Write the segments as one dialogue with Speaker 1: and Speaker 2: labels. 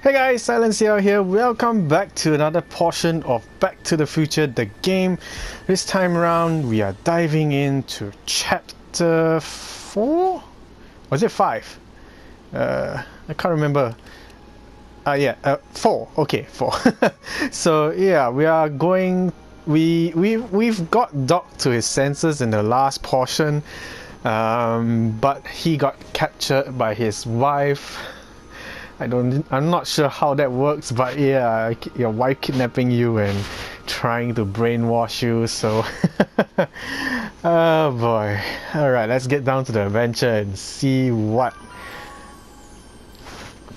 Speaker 1: Hey guys, Silentciel here. Welcome back to another portion of Back to the Future, the game. This time around, we are diving into chapter 4? Was it 5? I can't remember. 4. Okay, 4. So yeah, we are going. We've got Doc to his senses in the last portion, but he got captured by his wife. I'm not sure how that works, but yeah, your wife kidnapping you and trying to brainwash you, so oh boy. Alright, let's get down to the adventure and see what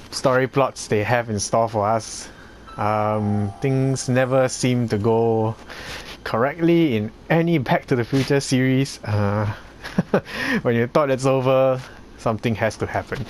Speaker 1: story plots they have in store for us. Things never seem to go correctly in any Back to the Future series. When you thought it's over, something has to happen.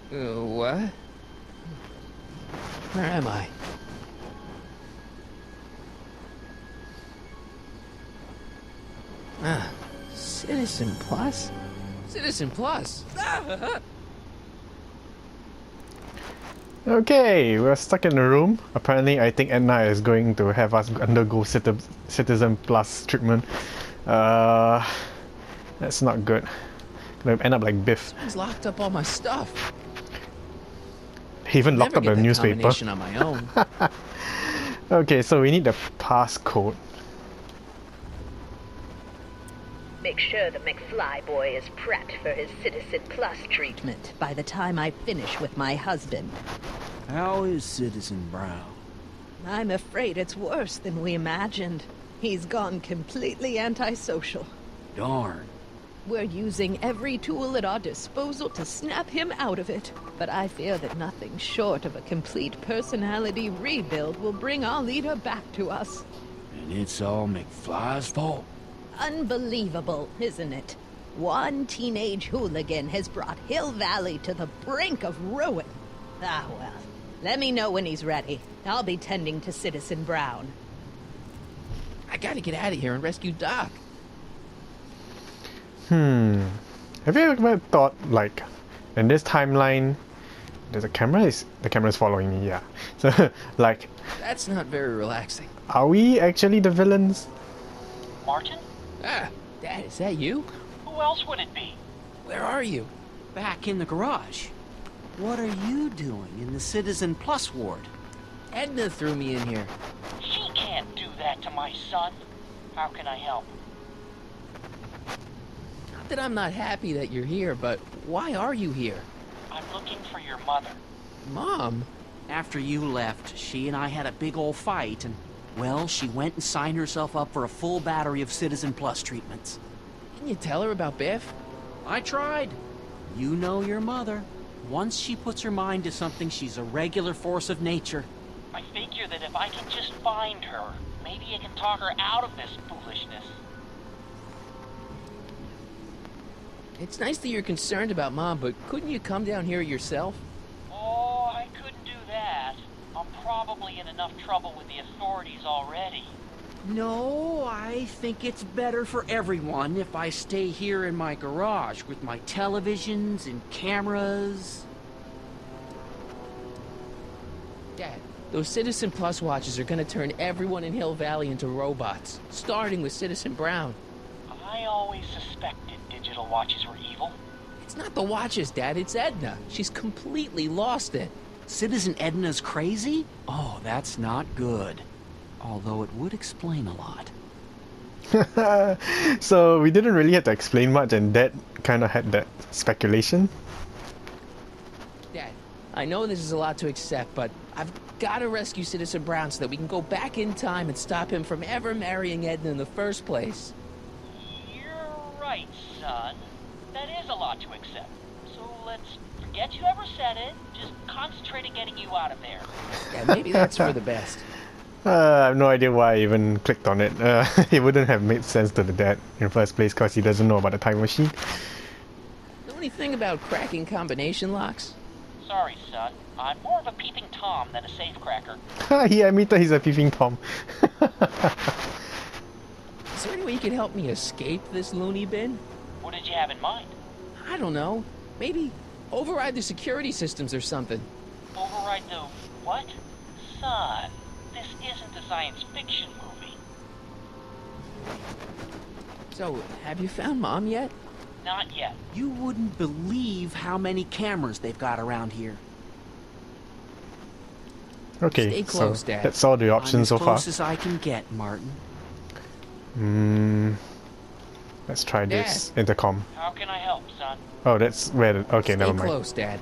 Speaker 2: What? Where am I? Citizen Plus? Citizen Plus!
Speaker 1: Okay, we're stuck in a room. Apparently, I think Edna is going to have us undergo Citizen Plus treatment. That's not good. Gonna end up like Biff.
Speaker 2: He's locked up all my stuff.
Speaker 1: He even locked up the newspaper.
Speaker 2: On my own.
Speaker 1: Okay, so we need the passcode.
Speaker 3: Make sure the McFly boy is prepped for his Citizen Plus treatment by the time I finish with my husband.
Speaker 4: How is Citizen Brown?
Speaker 3: I'm afraid it's worse than we imagined. He's gone completely antisocial.
Speaker 4: Darn.
Speaker 3: We're using every tool at our disposal to snap him out of it. But I fear that nothing short of a complete personality rebuild will bring our leader back to us.
Speaker 4: And it's all McFly's fault?
Speaker 3: Unbelievable, isn't it? One teenage hooligan has brought Hill Valley to the brink of ruin. Ah, well. Let me know when he's ready. I'll be tending to Citizen Brown.
Speaker 2: I gotta get out of here and rescue Doc.
Speaker 1: Have you ever thought, like, in this timeline, the camera's following me, yeah. So, like,
Speaker 2: That's not very relaxing.
Speaker 1: are we actually the villains?
Speaker 5: Martin?
Speaker 2: Dad, is that you?
Speaker 5: Who else would it be?
Speaker 2: Where are you?
Speaker 4: Back in the garage. What are you doing in the Citizen Plus ward?
Speaker 2: Edna threw me in here.
Speaker 5: She can't do that to my son. How can I help?
Speaker 2: Not that I'm not happy that you're here, but why are you here?
Speaker 5: I'm looking for your mother.
Speaker 2: Mom?
Speaker 4: After you left, she and I had a big old fight, and, well, she went and signed herself up for a full battery of Citizen Plus treatments.
Speaker 2: Can you tell her about Biff?
Speaker 4: I tried. You know your mother. Once she puts her mind to something, she's a regular force of nature.
Speaker 5: I figure that if I can just find her, maybe I can talk her out of this foolishness.
Speaker 2: It's nice that you're concerned about Mom, but couldn't you come down here yourself?
Speaker 5: Oh, I couldn't do that. I'm probably in enough trouble with the authorities already.
Speaker 4: No, I think it's better for everyone if I stay here in my garage with my televisions and cameras.
Speaker 2: Dad, those Citizen Plus watches are gonna turn everyone in Hill Valley into robots, starting with Citizen Brown.
Speaker 5: I always suspected digital watches were evil.
Speaker 2: It's not the watches, Dad, it's Edna. She's completely lost it.
Speaker 4: Citizen Edna's crazy? Oh, that's not good. Although it would explain a lot.
Speaker 1: So we didn't really have to explain much, and Dad kind of had that speculation.
Speaker 2: Dad, I know this is a lot to accept, but I've got to rescue Citizen Brown so that we can go back in time and stop him from ever marrying Edna in the first place.
Speaker 5: You're right, son. That is a lot to accept. So let's forget you ever said it. Just concentrate concentrate on getting you out of there.
Speaker 2: Yeah, maybe that's for the best.
Speaker 1: I have no idea why I even clicked on it. It wouldn't have made sense to the dad in the first place because he doesn't know about the time machine.
Speaker 2: Know anything about cracking combination locks?
Speaker 5: Sorry, son. I'm more of a peeping Tom than a safecracker.
Speaker 1: He admitted he's a peeping Tom.
Speaker 2: Is there any way you could help me escape this loony bin?
Speaker 5: What did you have in mind?
Speaker 2: I don't know. Maybe override the security systems or something.
Speaker 5: Override the what? Son, this isn't a science fiction movie.
Speaker 2: So, have you found Mom yet?
Speaker 5: Not yet.
Speaker 4: You wouldn't believe how many cameras they've got around here.
Speaker 1: Okay,
Speaker 2: Stay close,
Speaker 1: so
Speaker 2: Dad.
Speaker 1: that's all the
Speaker 4: I'm
Speaker 1: options
Speaker 4: as
Speaker 1: so far.
Speaker 4: close as I can get, Martin.
Speaker 1: Let's try this
Speaker 2: Dad.
Speaker 1: intercom.
Speaker 5: How can I help, son?
Speaker 1: Oh, that's where the, okay,
Speaker 2: Stay
Speaker 1: never mind.
Speaker 2: close, Dad.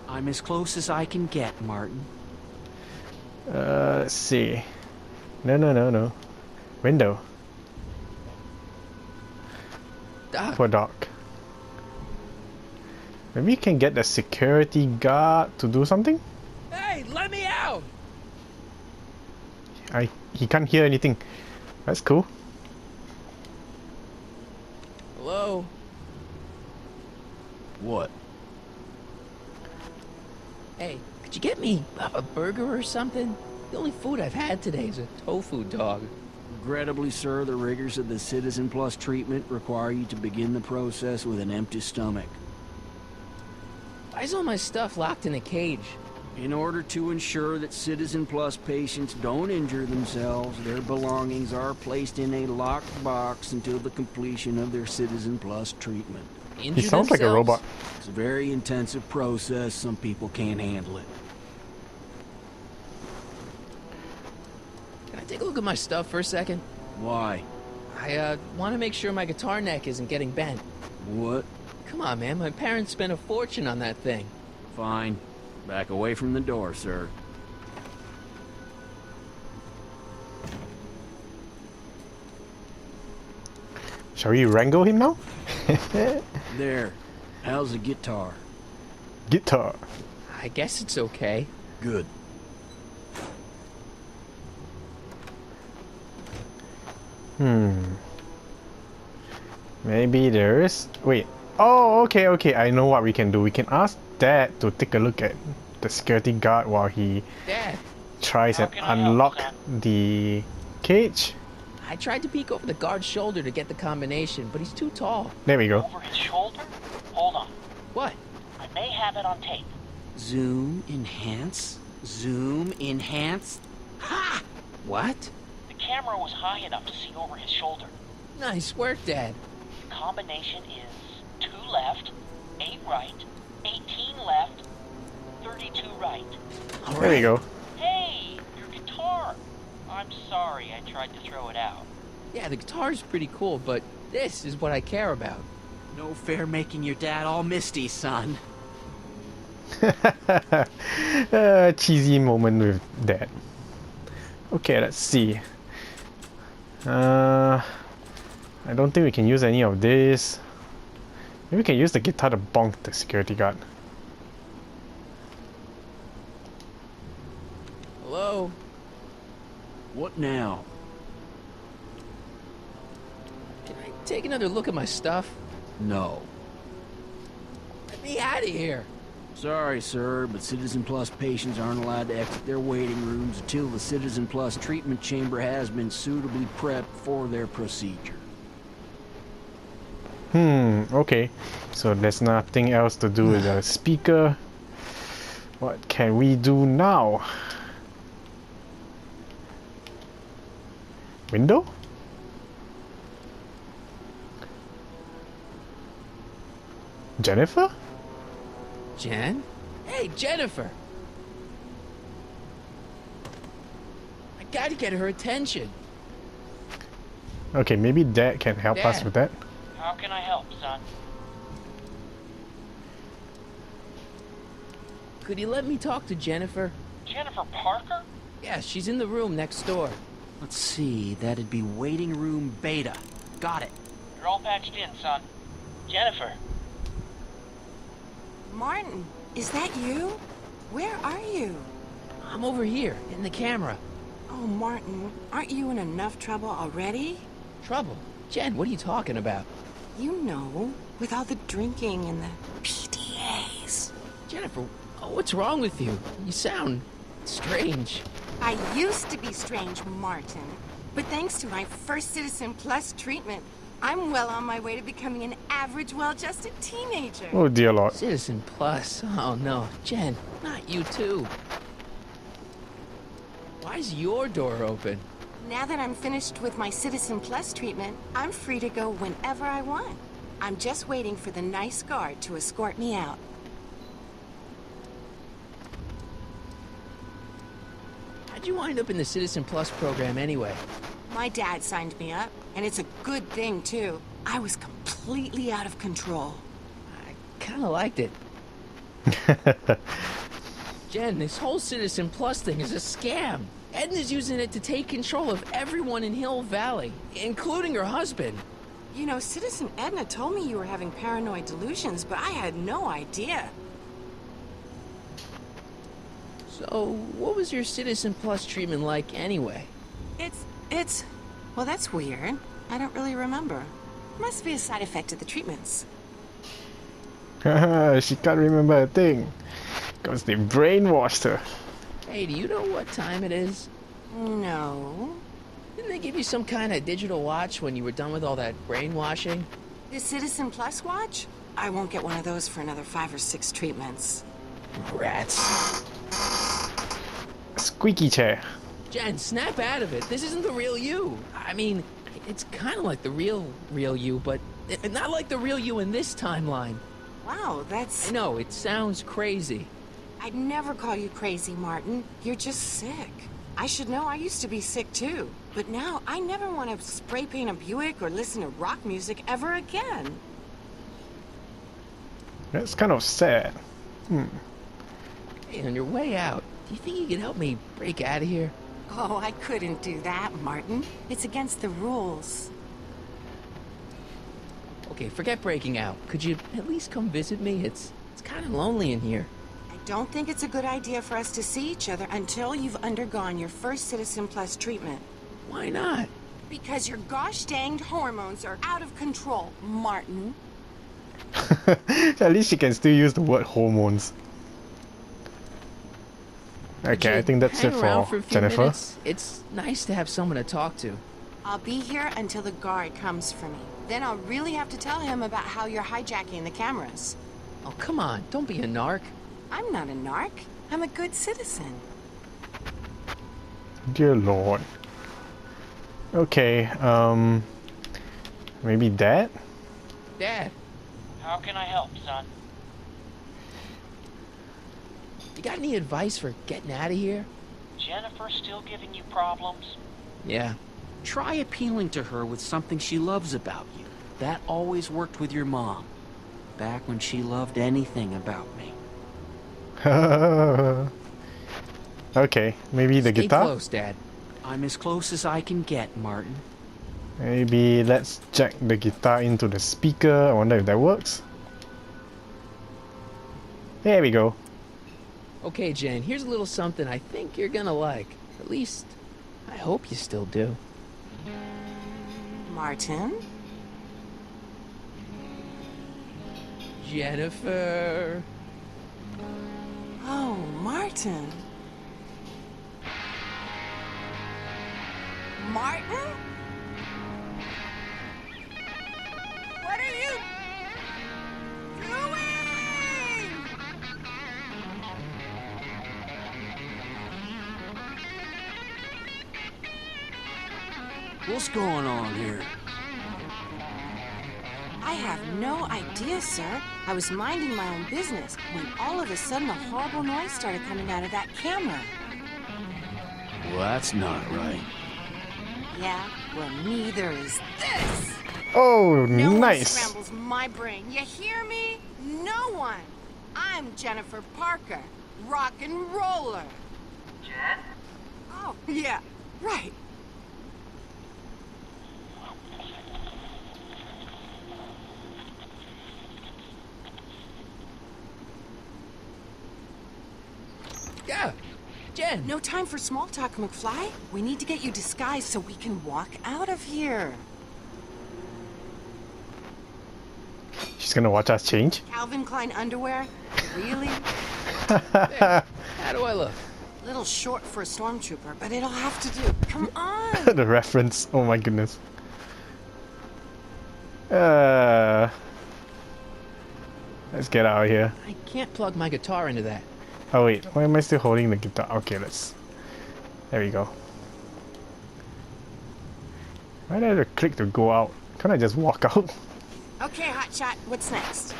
Speaker 4: I'm as close as I can get, Martin.
Speaker 1: Let's see. No. Window.
Speaker 2: Doc,
Speaker 1: For Doc. Maybe you can get the security guard to do something?
Speaker 2: hey, let me out!
Speaker 1: He can't hear anything. That's cool.
Speaker 2: Hello?
Speaker 4: What?
Speaker 2: Hey, could you get me a burger or something? The only food I've had today is a tofu dog.
Speaker 4: Regrettably, sir, the rigors of the Citizen Plus treatment require you to begin the process with an empty stomach.
Speaker 2: Why is all my stuff locked in a cage?
Speaker 4: In order to ensure that Citizen Plus patients don't injure themselves, their belongings are placed in a locked box until the completion of their Citizen Plus treatment.
Speaker 1: He sounds like a robot.
Speaker 4: It's a very intensive process. Some people can't handle it.
Speaker 2: Can I take a look at my stuff for a second?
Speaker 4: Why?
Speaker 2: I want to make sure my guitar neck isn't getting bent.
Speaker 4: What?
Speaker 2: Come on, man. My parents spent a fortune on that thing.
Speaker 4: Fine. Back away from the door, sir.
Speaker 1: Shall we wrangle him now?
Speaker 4: There. How's the guitar?
Speaker 1: Guitar.
Speaker 2: I guess it's okay.
Speaker 4: Good.
Speaker 1: Maybe there's... Wait. Oh, okay. I know what we can do. We can ask Dad to take a look at the security guard while he
Speaker 2: Dad,
Speaker 1: tries
Speaker 5: How
Speaker 1: and
Speaker 5: can I help,
Speaker 1: unlock
Speaker 5: son?
Speaker 1: the cage.
Speaker 2: I tried to peek over the guard's shoulder to get the combination, but he's too tall.
Speaker 1: There we go.
Speaker 5: Over his shoulder? Hold on.
Speaker 2: What?
Speaker 5: I may have it on tape.
Speaker 4: Zoom, enhance. Zoom, enhance. Ha!
Speaker 2: What?
Speaker 5: The camera was high enough to see over his shoulder.
Speaker 2: Nice work, Dad.
Speaker 5: The combination is 2 left, 8 right, 18 left, 32 right.
Speaker 2: All
Speaker 1: There we
Speaker 2: right.
Speaker 1: go.
Speaker 5: Hey, your guitar! I'm sorry I tried to throw it out.
Speaker 2: Yeah, the guitar's pretty cool, but this is what I care about.
Speaker 4: No fair making your dad all misty, son.
Speaker 1: Cheesy moment with Dad. Okay, let's see. I don't think we can use any of this. Maybe we can use the guitar to bonk the security guard.
Speaker 2: Hello?
Speaker 4: What now?
Speaker 2: Can I take another look at my stuff?
Speaker 4: No.
Speaker 2: Let me out of here.
Speaker 4: Sorry, sir, but Citizen Plus patients aren't allowed to exit their waiting rooms until the Citizen Plus treatment chamber has been suitably prepped for their procedure.
Speaker 1: Okay. So there's nothing else to do with the speaker. What can we do now? Window? Jennifer?
Speaker 2: Jen? Hey, Jennifer! I gotta get her attention.
Speaker 1: Okay, maybe Dad can help us
Speaker 2: Dad.
Speaker 1: with that.
Speaker 5: How can I help, son?
Speaker 2: Could you let me talk to Jennifer?
Speaker 5: Jennifer Parker?
Speaker 2: Yeah, she's in the room next door.
Speaker 4: Let's see, that'd be waiting room beta. Got it.
Speaker 5: You're all patched in, son. Jennifer.
Speaker 6: Martin, is that you? Where Where are you?
Speaker 2: I'm over here, in the camera.
Speaker 6: Oh, Martin, aren't you in enough trouble already?
Speaker 2: Trouble? Jen, what are you talking about?
Speaker 6: You know, with all the drinking and the PDAs.
Speaker 2: Jennifer, what's wrong with you? You sound strange.
Speaker 6: I used to be strange, Martin. But thanks to my first Citizen Plus treatment, I'm well on my way to becoming an average, well-adjusted teenager.
Speaker 1: Oh dear Lord.
Speaker 2: Citizen Plus? Oh no. Jen, not you too. Why's your door open?
Speaker 6: Now that I'm finished with my Citizen Plus treatment, I'm free to go whenever I want. I'm just waiting for the nice guard to escort me out.
Speaker 2: How'd you wind up in the Citizen Plus program anyway?
Speaker 6: My dad signed me up, and it's a good thing, too. I was completely out of control.
Speaker 2: I kinda liked it. Jen, this whole Citizen Plus thing is a scam. Edna's using it to take control of everyone in Hill Valley, including her husband.
Speaker 6: You know, Citizen Edna told me you were having paranoid delusions, but I had no idea.
Speaker 2: So, what was your Citizen Plus treatment like anyway?
Speaker 6: Well, that's weird. I don't really remember. Must be a side effect of the treatments.
Speaker 1: She can't remember a thing. Because they brainwashed her.
Speaker 2: Hey, do you know what time it is?
Speaker 6: No.
Speaker 2: Didn't they give you some kind of digital watch when you were done with all that brainwashing?
Speaker 6: The Citizen Plus watch? I won't get one of those for another 5 or 6 treatments.
Speaker 2: Rats.
Speaker 1: Squeaky chair.
Speaker 2: Jen, snap out of it. This isn't the real you. I mean, it's kind of like the real you, but not like the real you in this timeline.
Speaker 6: Wow, that's...
Speaker 2: I know, it sounds crazy.
Speaker 6: I'd never call you crazy, Martin. You're just sick. I should know, I used to be sick too. But now, I never want to spray paint a Buick or listen to rock music ever again.
Speaker 1: That's kind of sad.
Speaker 2: Hey, on your way out, do you think you can help me break out of here?
Speaker 6: Oh, I couldn't do that, Martin. It's against the rules.
Speaker 2: Okay, forget breaking out. Could you at least come visit me? It's kind of lonely in here.
Speaker 6: I don't think it's a good idea for us to see each other until you've undergone your first Citizen Plus treatment.
Speaker 2: Why not?
Speaker 6: Because your gosh danged hormones are out of control, Martin.
Speaker 1: At least she can still use the word hormones. Okay, I think that's it
Speaker 2: Hang around
Speaker 1: for
Speaker 2: a few
Speaker 1: Jennifer.
Speaker 2: minutes? It's nice to have someone to talk to.
Speaker 6: I'll be here until the guard comes for me. Then I'll really have to tell him about how you're hijacking the cameras.
Speaker 2: Oh, come on. Don't be a narc.
Speaker 6: I'm not a narc. I'm a good citizen.
Speaker 1: Dear Lord. Okay, maybe Dad?
Speaker 2: Dad,
Speaker 5: How can I help, son?
Speaker 2: you got any advice for getting out of here?
Speaker 5: Jennifer still giving you problems?
Speaker 2: Yeah.
Speaker 4: Try appealing to her with something she loves about you. That always worked with your mom. Back when she loved anything about me.
Speaker 1: Okay, maybe the
Speaker 2: Stay
Speaker 1: guitar?
Speaker 2: close, Dad.
Speaker 4: I'm as close as I can get, Martin.
Speaker 1: Maybe let's jack the guitar into the speaker. I wonder if that works. There we go.
Speaker 2: Okay, Jen, here's a little something I think you're gonna like. At least, I hope you still do.
Speaker 6: Martin?
Speaker 2: Jennifer.
Speaker 6: Oh, Martin. Martin? What are you doing?
Speaker 4: What's going on here?
Speaker 6: I have no idea, sir. I was minding my own business when all of a sudden a horrible noise started coming out of that camera.
Speaker 4: Well, that's not right.
Speaker 6: Yeah, well, neither is this.
Speaker 1: Oh,
Speaker 6: No one
Speaker 1: nice.
Speaker 6: scrambles my brain. You hear me? No one. I'm Jennifer Parker, rock and roller.
Speaker 5: Jen?
Speaker 6: Oh, yeah, right.
Speaker 2: Yeah, Jen.
Speaker 6: No time for small talk, McFly. We need to get you disguised so we can walk out of here.
Speaker 1: She's gonna watch us change.
Speaker 6: Calvin Klein underwear? Really?
Speaker 2: There. How do I look?
Speaker 6: Little short for a stormtrooper, but it'll have to do. Come on!
Speaker 1: The reference. Oh my goodness. Let's get out of here.
Speaker 2: I can't plug my guitar into that.
Speaker 1: Oh wait, why am I still holding the guitar? Okay, let's... There we go. Why did I click to go out? Can't I just walk out?
Speaker 6: Okay, Hotshot, what's next?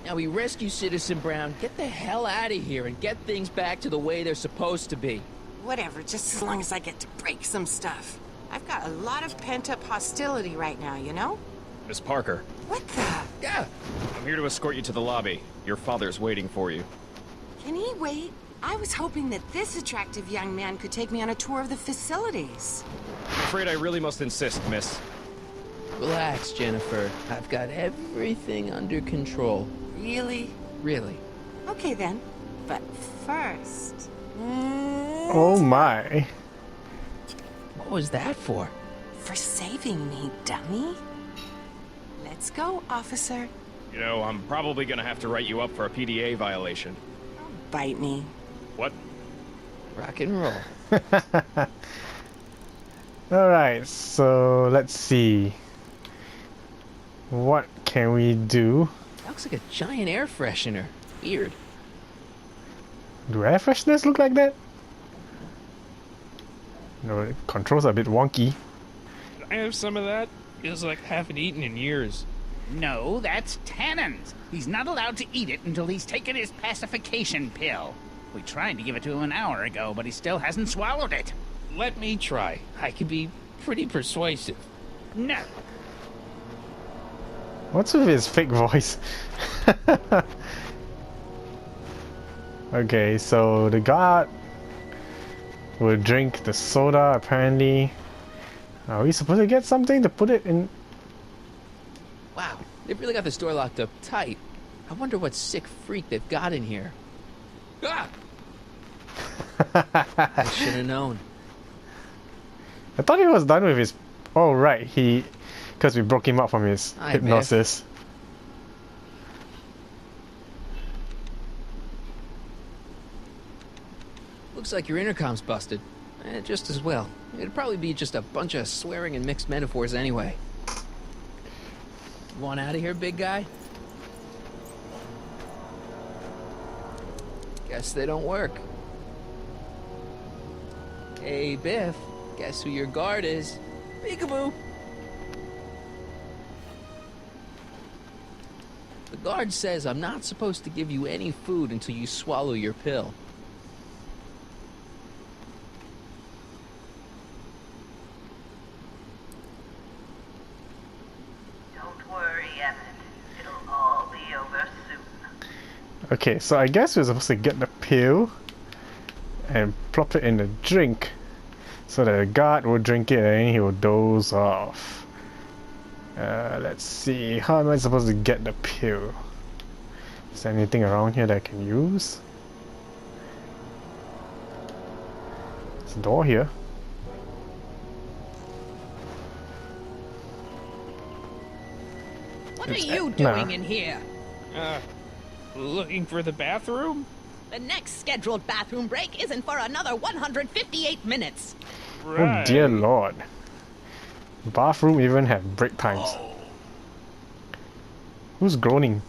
Speaker 2: Now we rescue Citizen Brown, get the hell out of here, and get things back to the way they're supposed to be.
Speaker 6: Whatever, just as long as I get to break some stuff. I've got a lot of pent-up hostility right now, you know?
Speaker 7: Miss Parker,
Speaker 6: What the?
Speaker 2: Yeah.
Speaker 7: I'm here to escort you to the lobby. Your father's waiting for you.
Speaker 6: Can he wait? I was hoping that this attractive young man could take me on a tour of the facilities.
Speaker 7: I'm afraid I really must insist, miss.
Speaker 2: Relax, Jennifer. I've got everything under control.
Speaker 6: Really?
Speaker 2: Really.
Speaker 6: Okay then. But first...
Speaker 1: Oh my.
Speaker 2: What was that for?
Speaker 6: For saving me, dummy. Let's go, officer.
Speaker 7: You know, I'm probably gonna have to write you up for a PDA violation.
Speaker 6: Bite me.
Speaker 7: What?
Speaker 2: Rock and roll.
Speaker 1: Alright, so let's see. What can we do?
Speaker 2: That looks like a giant air freshener. Weird.
Speaker 1: Do air fresheners look like that? No, the controls are a bit wonky.
Speaker 8: I have some of that. Feels like I haven't eaten in years.
Speaker 9: No, that's Tannen's. He's not allowed to eat it until he's taken his pacification pill. We tried to give it to him an hour ago, but he still hasn't swallowed it.
Speaker 8: Let me try. I can be pretty persuasive.
Speaker 9: No.
Speaker 1: What's with his fake voice? Okay, so the guard will drink the soda apparently. Are we supposed to get something to put it in?
Speaker 2: Wow, they've really got this door locked up tight. I wonder what sick freak they've got in here. Ah! I should have known.
Speaker 1: I thought he was done with his... Oh right, because we broke him up from his
Speaker 2: Hi,
Speaker 1: hypnosis.
Speaker 2: Looks like your intercom's busted. Just as well. It'd probably be just a bunch of swearing and mixed metaphors anyway. Want out of here, big guy? Guess they don't work. Hey, Biff. Guess who your guard is? Peekaboo. The guard says I'm not supposed to give you any food until you swallow your pill.
Speaker 1: Okay, so I guess we're supposed to get the pill and plop it in the drink so that the guard will drink it and he will doze off. Let's see, how am I supposed to get the pill? Is there anything around here that I can use? There's a door here.
Speaker 3: What are you doing in here?
Speaker 8: Looking for the bathroom?
Speaker 3: The next scheduled bathroom break isn't for another 158 minutes.
Speaker 8: Right.
Speaker 1: Oh dear lord. Bathroom even have break times. Who's groaning?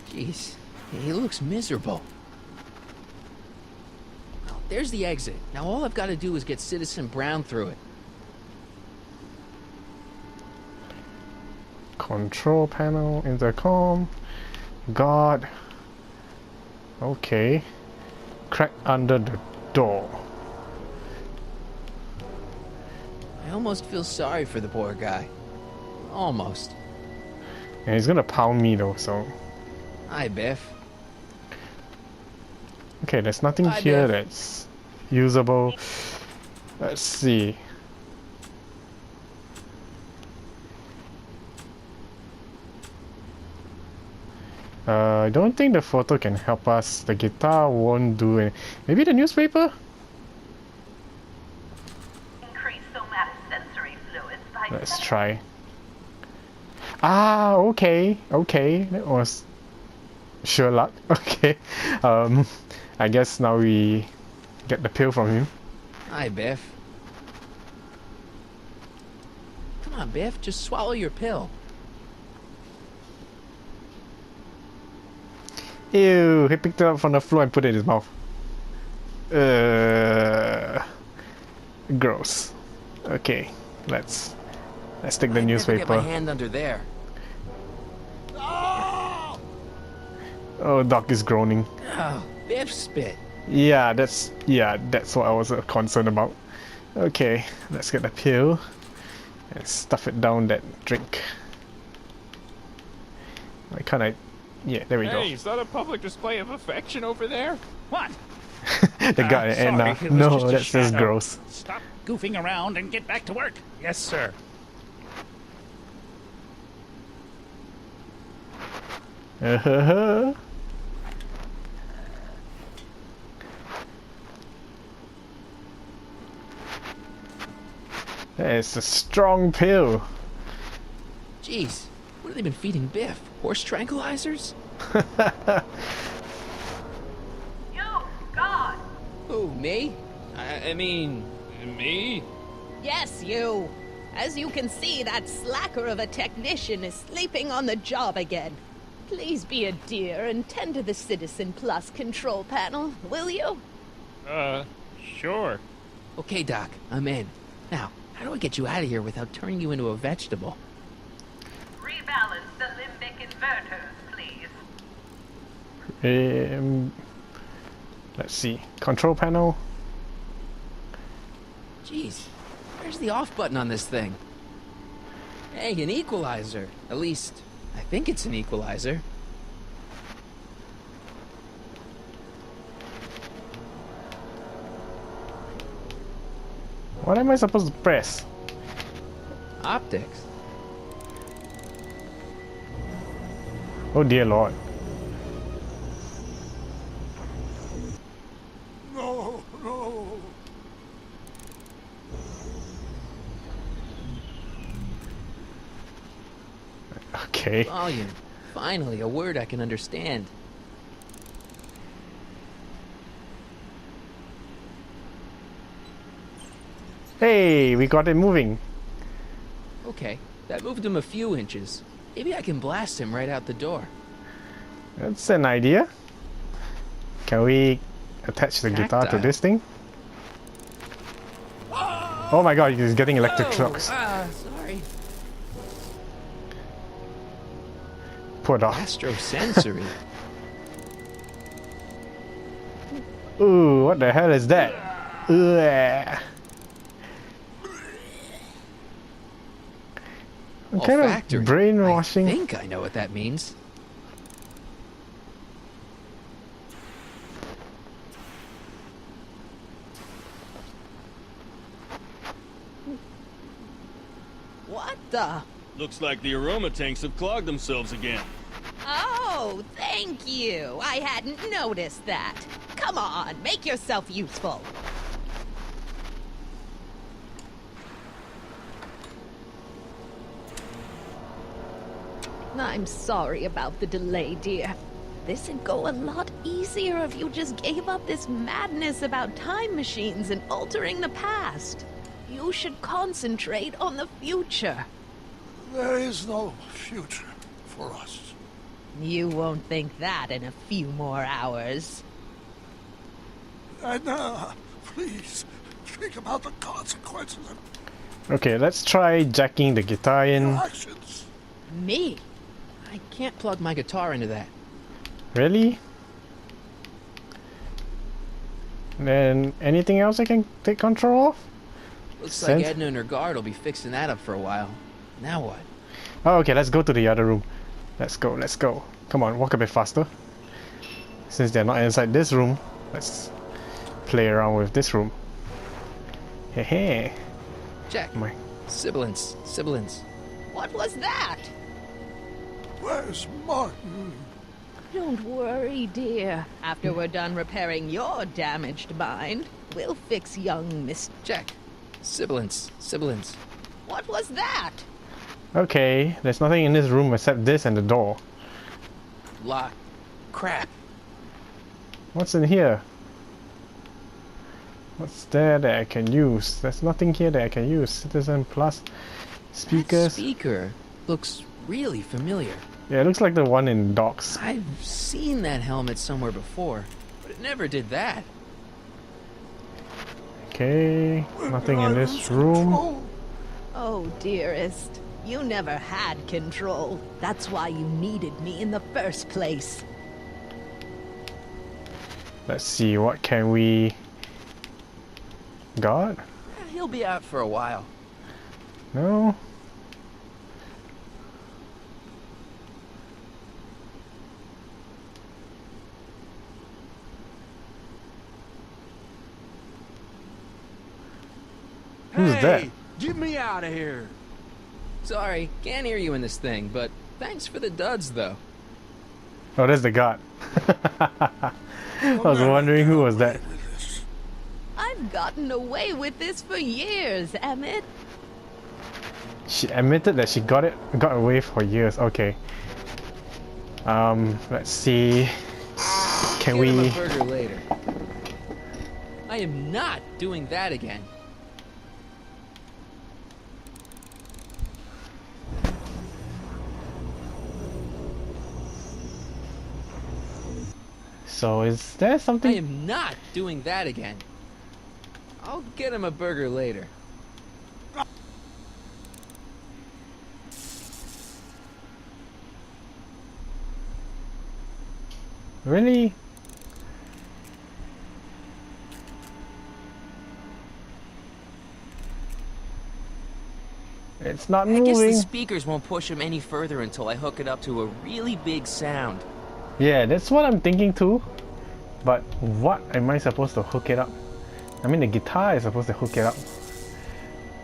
Speaker 2: Jeez, he looks miserable. Well, there's the exit. Now all I've got to do is get Citizen Brown through it.
Speaker 1: Control panel, intercom, guard. Okay. Crack under the door.
Speaker 2: I almost feel sorry for the poor guy. Almost.
Speaker 1: And he's gonna pound me though, so.
Speaker 2: Hi, Biff.
Speaker 1: Okay, there's nothing
Speaker 2: Hi,
Speaker 1: here
Speaker 2: Biff.
Speaker 1: that's usable. Let's see. I don't think the photo can help us. The guitar won't do it. Maybe the newspaper?
Speaker 5: Increase somatosensory fluids by
Speaker 1: Let's try. Ah, okay. Okay. That was sure luck. Okay. I guess now we get the pill from him.
Speaker 2: Hi, Biff. Come on, Biff, just swallow your pill.
Speaker 1: Ew, he picked it up from the floor and put it in his mouth. Gross. Okay, let's take the
Speaker 2: I'd never get my
Speaker 1: newspaper.
Speaker 2: hand under there.
Speaker 1: Oh, Doc is groaning.
Speaker 2: Oh, Biff spit.
Speaker 1: Yeah, that's what I was concerned about. Okay, let's get the pill and stuff it down that drink. Why can't I? Yeah, there we go.
Speaker 8: Hey, is that a public display of affection over there?
Speaker 9: What?
Speaker 1: The guy and
Speaker 9: sorry, it was
Speaker 1: no,
Speaker 9: just a
Speaker 1: that's just
Speaker 9: shadow.
Speaker 1: gross.
Speaker 9: Stop goofing around and get back to work.
Speaker 8: Yes, sir.
Speaker 1: It's a strong pill.
Speaker 2: Jeez, what have they been feeding Biff? Horse tranquilizers?
Speaker 5: You, God!
Speaker 2: Who, me? I mean,
Speaker 8: Me?
Speaker 3: Yes, you. As you can see, that slacker of a technician is sleeping on the job again. Please be a dear and tend to the Citizen Plus control panel, will you?
Speaker 8: Sure.
Speaker 2: okay, Doc, I'm in. Now, how do I get you out of here without turning you into a vegetable?
Speaker 5: Rebalance the limbic inverters, please.
Speaker 1: Let's see. Control panel.
Speaker 2: Jeez, where's the off button on this thing? Hey, an equalizer. At least, I think it's an equalizer.
Speaker 1: What am I supposed to press?
Speaker 2: Optics.
Speaker 1: Oh dear Lord.
Speaker 10: No, no.
Speaker 1: Okay.
Speaker 2: Volume. Finally, a word I can understand.
Speaker 1: Hey, we got it moving.
Speaker 2: Okay, that moved him a few inches. Maybe I can blast him right out the door.
Speaker 1: That's an idea. Can we attach the guitar to
Speaker 2: Tactile.
Speaker 1: this thing? Oh my god, he's getting electric shocks.
Speaker 2: Sorry.
Speaker 1: Poor dog.
Speaker 2: Astrosensory.
Speaker 1: Ooh, what the hell is that? Ugh. What kind
Speaker 2: Olfactory.
Speaker 1: of brainwashing?
Speaker 2: I think I know what that means.
Speaker 3: What the?
Speaker 11: Looks like the aroma tanks have clogged themselves again.
Speaker 3: Oh, thank you. I hadn't noticed that. Come on, make yourself useful. I'm sorry about the delay, dear. This'd go a lot easier if you just gave up this madness about time machines and altering the past. You should concentrate on the future.
Speaker 10: There is no future for us.
Speaker 3: You won't think that in a few more hours.
Speaker 10: Edna, please, think about the consequences of
Speaker 1: Okay, let's try jacking the guitar
Speaker 10: your
Speaker 1: in.
Speaker 10: actions.
Speaker 2: Me? I can't plug my guitar into that.
Speaker 1: Really? Then anything else I can take control of?
Speaker 2: Looks
Speaker 1: Sense-
Speaker 2: like Edna and her guard will be fixing that up for a while. Now what?
Speaker 1: Oh, okay, let's go to the other room. Let's go, let's go. Come on, walk a bit faster. Since they're not inside this room, let's play around with this room. Hey, hey.
Speaker 2: Jack.
Speaker 1: My.
Speaker 2: Sibilance. Sibilance.
Speaker 3: What was that?
Speaker 10: Where's Martin?
Speaker 3: Don't worry, dear. After we're done repairing your damaged mind, we'll fix young Miss...
Speaker 2: Check. Sibilance. Sibilance.
Speaker 3: What was that?
Speaker 1: Okay, there's nothing in this room except this and the door.
Speaker 2: Lock. Crap.
Speaker 1: What's in here? What's there that I can use? There's nothing here that I can use. Citizen Plus. Speakers.
Speaker 2: That speaker looks really familiar.
Speaker 1: Yeah, it looks like the one in docks.
Speaker 2: I've seen that helmet somewhere before, but it never did that.
Speaker 1: Okay, nothing in this room.
Speaker 3: Oh, dearest. You never had control. That's why you needed me in the first place.
Speaker 1: Let's see, what can we... got?
Speaker 2: He'll be out for a while.
Speaker 1: No? Who's that?
Speaker 4: Get me out of here!
Speaker 2: Sorry, can't hear you in this thing, but thanks for the duds, though.
Speaker 1: Oh, there's the god. I was wondering who was that.
Speaker 3: I've gotten away with this for years, Emmett.
Speaker 1: She admitted that she got away for years. Okay. Let's see. Can
Speaker 2: Get him
Speaker 1: we...
Speaker 2: a burger later. I am not doing that again.
Speaker 1: So is there something...
Speaker 2: I am not doing that again. I'll get him a burger later.
Speaker 1: Really? It's not moving.
Speaker 2: I guess the speakers won't push him any further until I hook it up to a really big sound.
Speaker 1: Yeah, that's what I'm thinking too. But what am I supposed to hook it up? I mean, the guitar is supposed to hook it up.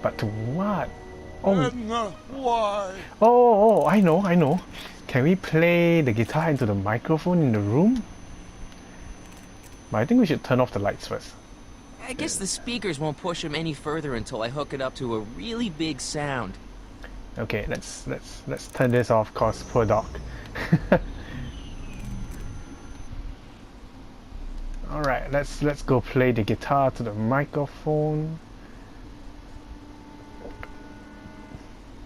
Speaker 1: But to what? Oh.
Speaker 10: Edna, why?
Speaker 1: Oh, I know. Can we play the guitar into the microphone in the room? But I think we should turn off the lights first.
Speaker 2: I guess the speakers won't push him any further until I hook it up to a really big sound.
Speaker 1: Okay, let's turn this off, cause poor dog. All right, let's go play the guitar to the microphone.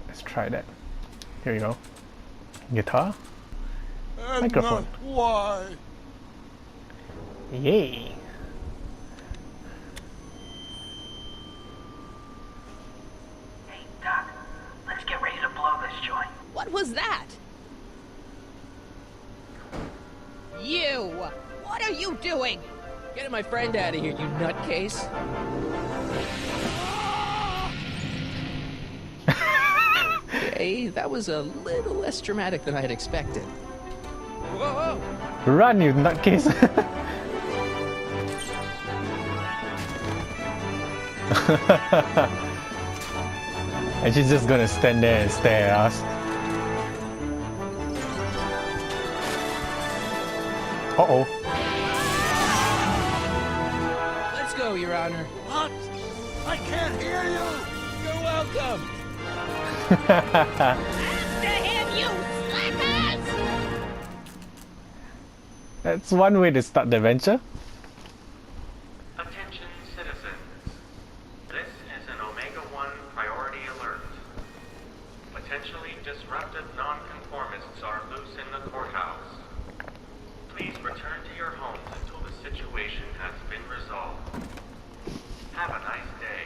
Speaker 1: Let's try that. Here we go. Guitar.
Speaker 10: Edna,
Speaker 1: Microphone.
Speaker 10: why?
Speaker 1: Yay.
Speaker 5: Hey, Doc, let's get ready to blow this joint.
Speaker 3: What was that? You! What are you doing?
Speaker 2: Getting my friend out of here, you nutcase. Okay, that was a little less dramatic than I had expected. Whoa!
Speaker 1: Run, you nutcase. And she's just gonna stand there and stare at us. Uh-oh.
Speaker 2: Let's go, Your Honor.
Speaker 10: What? I can't hear you!
Speaker 2: You're welcome.
Speaker 3: After him, you slackers!
Speaker 1: That's one way to start the adventure.
Speaker 12: Attention citizens. This is an Omega-1 priority alert. Potentially disruptive nonconformists are loose in the courthouse. Please return to your homes until the situation has been resolved. Have a nice day.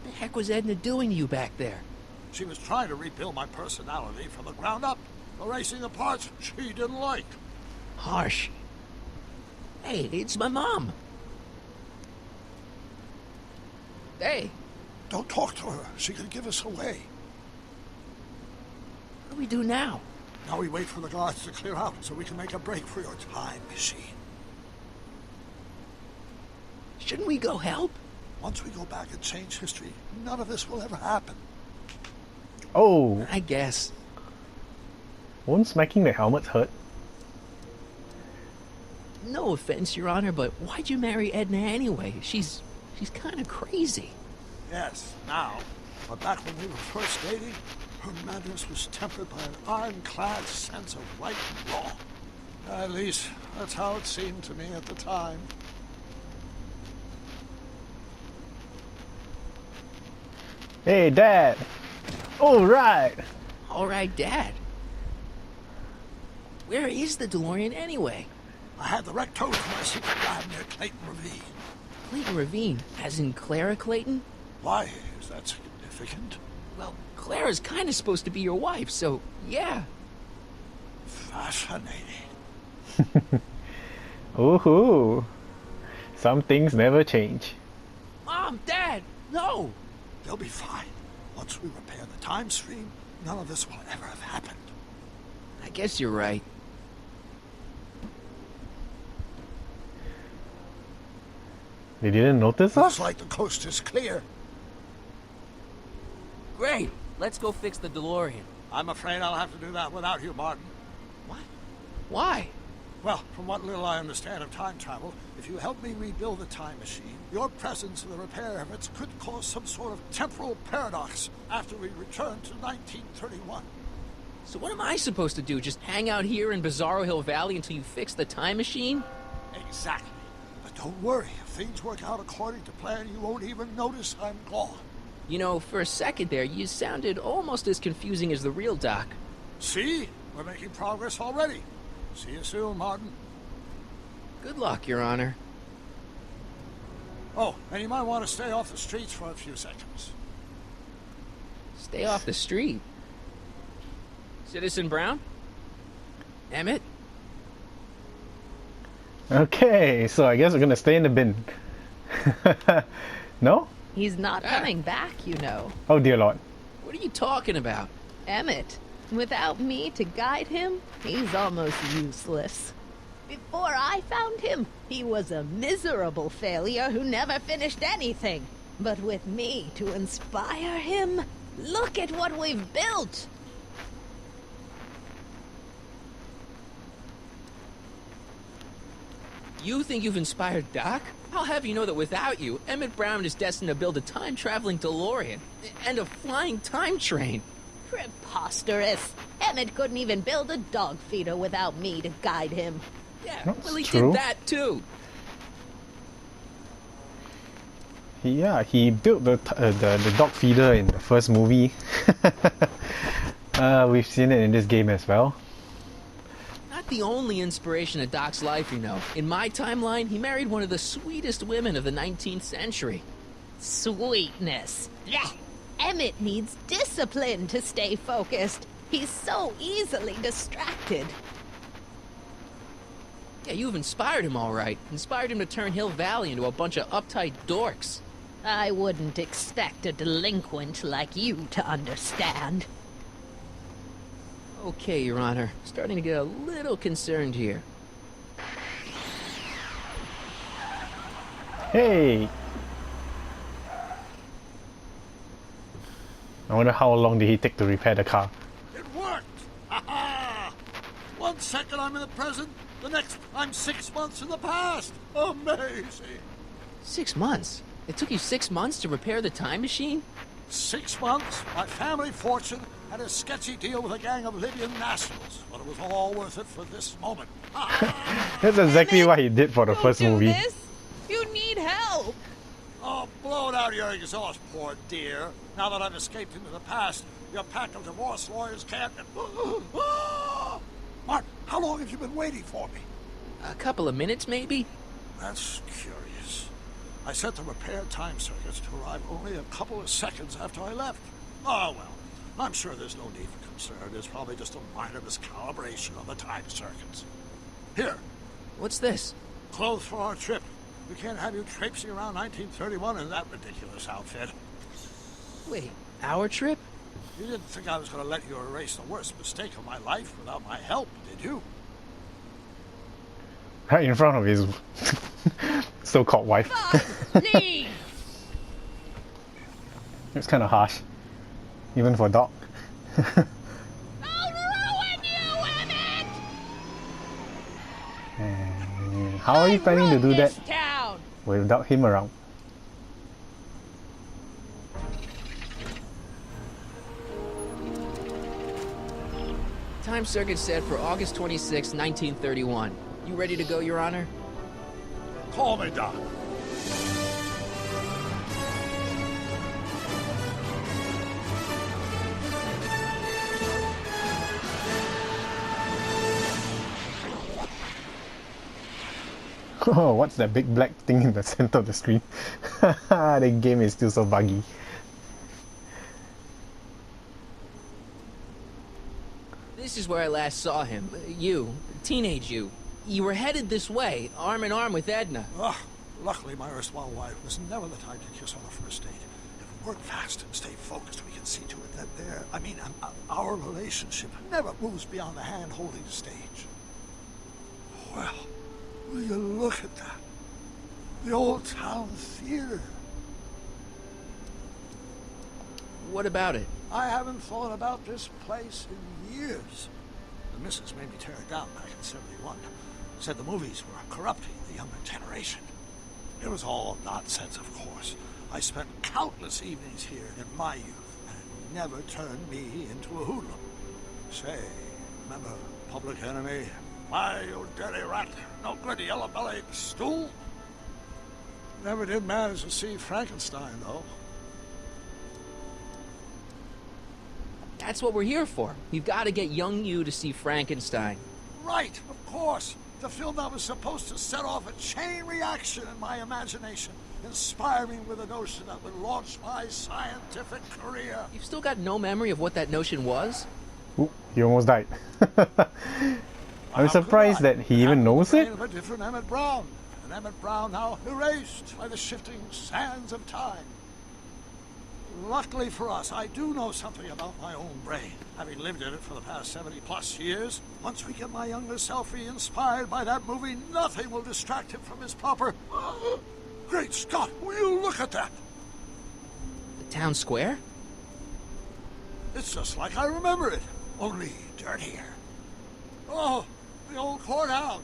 Speaker 2: What the heck was Edna doing to you back there?
Speaker 10: She was trying to rebuild my personality from the ground up, erasing the parts she didn't like.
Speaker 2: Harsh. Hey, it's my mom. Hey,
Speaker 10: Don't talk to her. She could give us away.
Speaker 2: what do we do now?
Speaker 10: Now we wait for the guards to clear out so we can make a break for your time machine.
Speaker 2: Shouldn't we go help?
Speaker 10: Once we go back and change history, none of this will ever happen.
Speaker 1: Oh,
Speaker 2: I guess.
Speaker 1: won't smacking the helmet hurt?
Speaker 2: No offense, Your Honor, but why'd you marry Edna anyway? She's kind of crazy.
Speaker 10: Yes, now. But back when we were first dating, her madness was tempered by an ironclad sense of right and wrong. At least, that's how it seemed to me at the time.
Speaker 1: Hey, Dad! All right!
Speaker 2: All right, Dad. Where is the DeLorean anyway?
Speaker 10: I had the wreck towed to my secret lab near Clayton Ravine.
Speaker 2: Clayton Ravine, as in Clara Clayton?
Speaker 10: Why is that significant?
Speaker 2: Well, Clara's kind of supposed to be your wife, so yeah.
Speaker 10: Fascinating.
Speaker 1: Ooh, some things never change.
Speaker 2: Mom, Dad, no!
Speaker 10: They'll be fine. Once we repair the time stream, none of this will ever have happened.
Speaker 2: I guess you're right.
Speaker 1: They didn't notice
Speaker 10: Looks
Speaker 1: us?
Speaker 10: like the coast is clear.
Speaker 2: Great, let's go fix the DeLorean.
Speaker 10: I'm afraid I'll have to do that without you, Martin.
Speaker 2: What? Why?
Speaker 10: Well, from what little I understand of time travel, if you help me rebuild the time machine, your presence in the repair efforts could cause some sort of temporal paradox after we return to 1931.
Speaker 2: So what am I supposed to do? Just hang out here in Bizarro Hill Valley until you fix the time machine?
Speaker 10: Exactly. But don't worry, if things work out according to plan, you won't even notice I'm gone.
Speaker 2: You know, for a second there, you sounded almost as confusing as the real Doc.
Speaker 10: See? We're making progress already. See you soon, Martin.
Speaker 2: Good luck, Your Honor.
Speaker 10: Oh, and you might want to stay off the streets for a few seconds.
Speaker 2: Stay off the street. Citizen Brown? Emmett?
Speaker 1: Okay, so I guess we're gonna stay in the bin. No?
Speaker 3: He's not coming back, you know.
Speaker 1: Oh dear Lord.
Speaker 2: What are you talking about?
Speaker 3: Emmett, without me to guide him, he's almost useless. Before I found him, he was a miserable failure who never finished anything. But with me to inspire him, look at what we've built!
Speaker 2: You think you've inspired Doc? I'll have you know that without you, Emmett Brown is destined to build a time-traveling DeLorean and a flying time train.
Speaker 3: Preposterous. Emmett couldn't even build a dog feeder without me to guide him.
Speaker 2: Yeah,
Speaker 1: That's
Speaker 2: well, he
Speaker 1: true.
Speaker 2: did that too.
Speaker 1: Yeah, he built the dog feeder in the first movie. We've seen it in this game as well.
Speaker 2: Not the only inspiration of Doc's life, you know. In my timeline, he married one of the sweetest women of the 19th century.
Speaker 3: Sweetness. Blech. Emmett needs discipline to stay focused. He's so easily distracted.
Speaker 2: Yeah, you've inspired him all right. Inspired him to turn Hill Valley into a bunch of uptight dorks.
Speaker 3: I wouldn't expect a delinquent like you to understand.
Speaker 2: Okay, Your Honor. Starting to get a little concerned here.
Speaker 1: Hey! I wonder how long did he take to repair the car.
Speaker 10: It worked! Ha-ha! 1 second I'm in the present, the next I'm 6 months in the past. Amazing!
Speaker 2: 6 months? It took you 6 months to repair the time machine?
Speaker 10: 6 months, my family fortune, and a sketchy deal with a gang of Libyan nationals. But it was all worth it for this moment.
Speaker 1: That's exactly what he did for the first movie.
Speaker 3: This? You need help!
Speaker 10: Oh, blow it out of your exhaust, poor dear. Now that I've escaped into the past, your pack of divorce lawyers can't... Mark, how long have you been waiting for me?
Speaker 2: A couple of minutes, maybe?
Speaker 10: That's curious. I set the repair time circuits to arrive only a couple of seconds after I left. Oh, well, I'm sure there's no need for concern. It's probably just a minor miscalibration of the time circuits. Here.
Speaker 2: What's this?
Speaker 10: Clothes for our trip. We can't have you traipsing around 1931 in that ridiculous outfit.
Speaker 2: Wait, our trip?
Speaker 10: You didn't think I was going to let you erase the worst mistake of my life without my help, did you?
Speaker 1: Right in front of his so-called wife.
Speaker 3: Leave!
Speaker 1: It's kind of harsh, even for Doc.
Speaker 3: I'll ruin you, Emmett!
Speaker 1: And how are you planning to do that
Speaker 3: Town.
Speaker 1: without him around?
Speaker 2: Time circuit set for August 26, 1931. You ready to go, Your Honor?
Speaker 10: Call me, Doc.
Speaker 1: Oh, what's that big black thing in the center of the screen? The game is still so buggy.
Speaker 2: This is where I last saw him. You, teenage you. You were headed this way, arm in arm with Edna.
Speaker 10: Ugh, luckily, my erstwhile wife was never the type to kiss on the first date. If we work fast and stay focused, we can see to it that our relationship never moves beyond the hand-holding stage. Well, will you look at that? The old town theater.
Speaker 2: What about it?
Speaker 10: I haven't thought about this place in years. The missus made me tear it down back in '71. Said the movies were corrupting the younger generation. It was all nonsense, of course. I spent countless evenings here in my youth, and it never turned me into a hoodlum. Say, remember Public Enemy? Why, you dirty rat, no good yellow-bellied stool? Never did manage to see Frankenstein, though.
Speaker 2: That's what we're here for. We've got to get young you to see Frankenstein.
Speaker 10: Right, of course. The film that was supposed to set off a chain reaction in my imagination, inspire me with a notion that would launch my scientific career.
Speaker 2: You've still got no memory of what that notion was?
Speaker 1: Ooh, he almost died. I'm surprised that he even knows it.
Speaker 10: Of a different Emmett Brown, an Emmett Brown now erased by the shifting sands of time. Luckily for us, I do know something about my own brain, having lived in it for the past 70-plus years. Once we get my younger self re-inspired by that movie, nothing will distract him from his proper... Great Scott, will you look at that?
Speaker 2: The town square?
Speaker 10: It's just like I remember it, only dirtier. Oh, the old courthouse.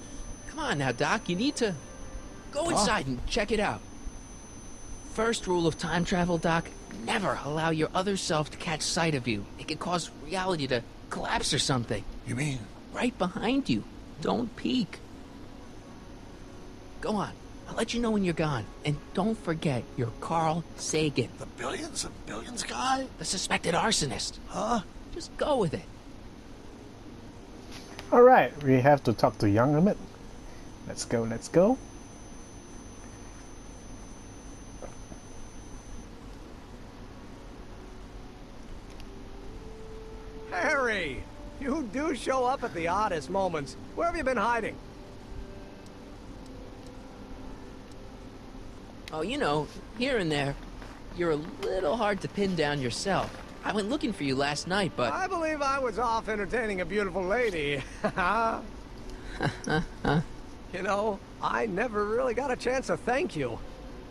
Speaker 2: Come on now, Doc, you need to go inside and check it out. First rule of time travel, Doc, never allow your other self to catch sight of you. It could cause reality to collapse or something.
Speaker 10: You mean?
Speaker 2: Right behind you. Don't peek. Go on. I'll let you know when you're gone. And don't forget, you're Carl Sagan.
Speaker 10: The billions and billions guy?
Speaker 2: The suspected arsonist.
Speaker 10: Huh?
Speaker 2: Just go with it.
Speaker 1: Alright, we have to talk to young Emmett. Let's go, let's go.
Speaker 13: Harry! You do show up at the oddest moments. Where have you been hiding?
Speaker 2: Oh, you know, here and there. You're a little hard to pin down yourself. I went looking for you last night, but...
Speaker 13: I believe I was off entertaining a beautiful lady. You know, I never really got a chance to thank you.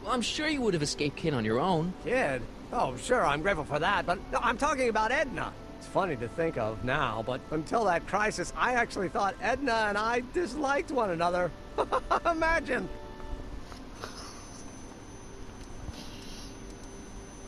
Speaker 2: Well, I'm sure you would have escaped Kid on your own.
Speaker 13: Kid? Oh, sure, I'm grateful for that, but no, I'm talking about Edna. It's funny to think of now, but until that crisis, I actually thought Edna and I disliked one another. Imagine!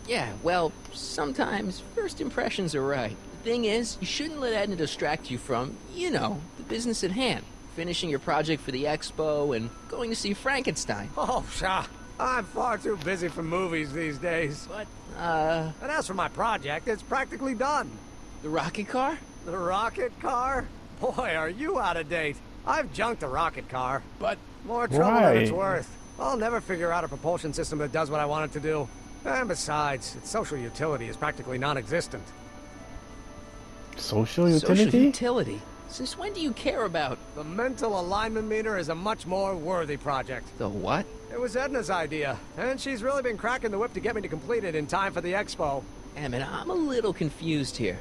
Speaker 2: Yeah, well, sometimes first impressions are right. The thing is, you shouldn't let Edna distract you from, you know, the business at hand. Finishing your project for the expo and going to see Frankenstein.
Speaker 13: Oh, pshaw. I'm far too busy for movies these days.
Speaker 2: But,
Speaker 13: And as for my project, it's practically done.
Speaker 2: The rocket car?
Speaker 13: The rocket car? Boy, are you out of date. I've junked the rocket car. But more trouble than it's worth. I'll never figure out a propulsion system that does what I want it to do. And besides, its social utility is practically non-existent.
Speaker 1: Social utility?
Speaker 2: Social utility? Since when do you care about...
Speaker 13: The mental alignment meter is a much more worthy project.
Speaker 2: The what?
Speaker 13: It was Edna's idea, and she's really been cracking the whip to get me to complete it in time for the expo.
Speaker 2: Emmett, I'm a little confused here.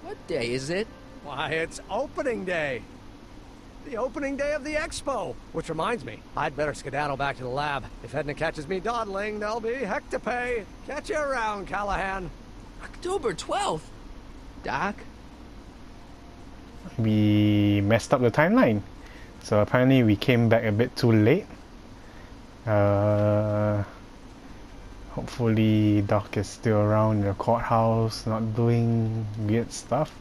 Speaker 2: What day is it?
Speaker 13: Why, it's opening day. The opening day of the expo. Which reminds me, I'd better skedaddle back to the lab. If Edna catches me dawdling, there'll be heck to pay. Catch you around, Callahan.
Speaker 2: October 12th? Doc?
Speaker 1: We messed up the timeline. So apparently we came back a bit too late. Hopefully Doc is still around the courthouse, not doing weird stuff.